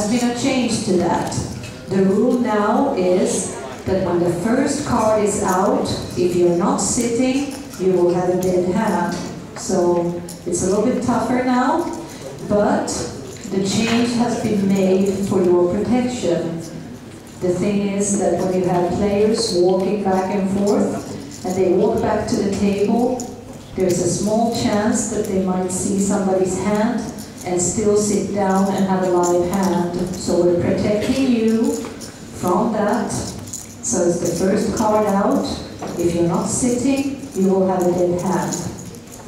has been a change to that. The rule now is that when the first card is out, if you're not sitting, you will have a dead hand. So it's a little bit tougher now, but the change has been made for your protection. The thing is that when you have players walking back and forth, and they walk back to the table, there's a small chance that they might see somebody's hand and still sit down and have a live hand. So we're protecting you from that. So it's the first card out. If you're not sitting, you will have a dead hand.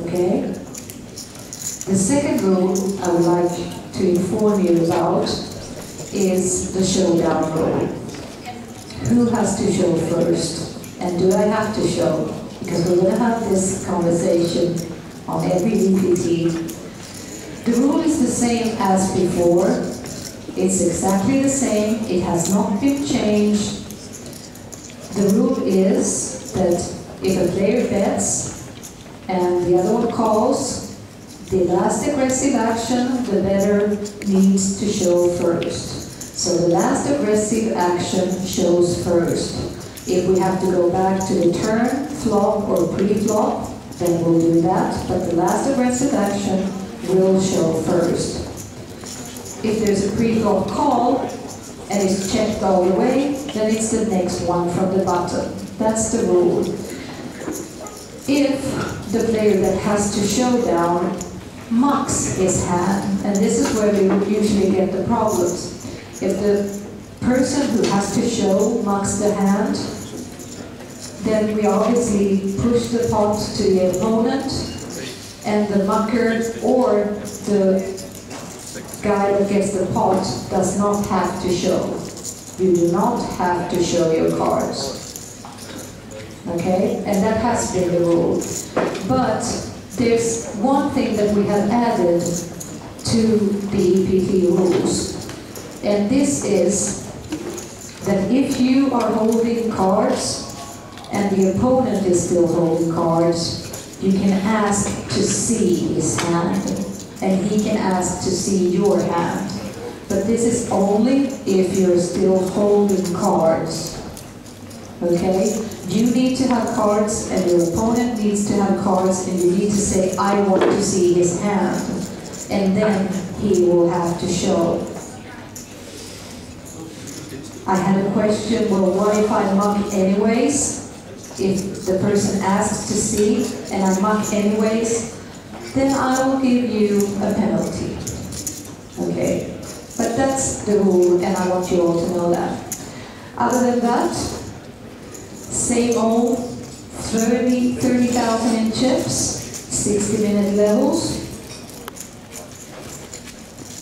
Okay? The second rule I would like to inform you about is the showdown rule. Who has to show first? And do I have to show? Because we're going to have this conversation on every EPT. The rule is the same as before. It's exactly the same. It has not been changed. The rule is that if a player bets and the other one calls, the last aggressive action, the bettor needs to show first. So the last aggressive action shows first. If we have to go back to the turn, flop, or pre-flop, then we'll do that. But the last aggressive action will show first. If there's a pre-flop call and it's checked all the way, then it's the next one from the bottom. That's the rule. If the player that has to showdown mucks his hand, and this is where we usually get the problems. If the person who has to show mucks the hand, then we obviously push the pot to the opponent, and the mucker or the guy that gets the pot does not have to show. You do not have to show your cards. Okay? And that has been the rule. But there's one thing that we have added to the EPT rules. And this is that if you are holding cards and the opponent is still holding cards, you can ask to see his hand, and he can ask to see your hand. But this is only if you're still holding cards. Okay? You need to have cards, and your opponent needs to have cards, and you need to say, I want to see his hand. And then he will have to show. I had a question, well, what if I muck anyways? If the person asks to see and I muck anyways, then I will give you a penalty. Okay? But that's the rule, and I want you all to know that. Other than that, same old 30,000 in chips, 60-minute levels.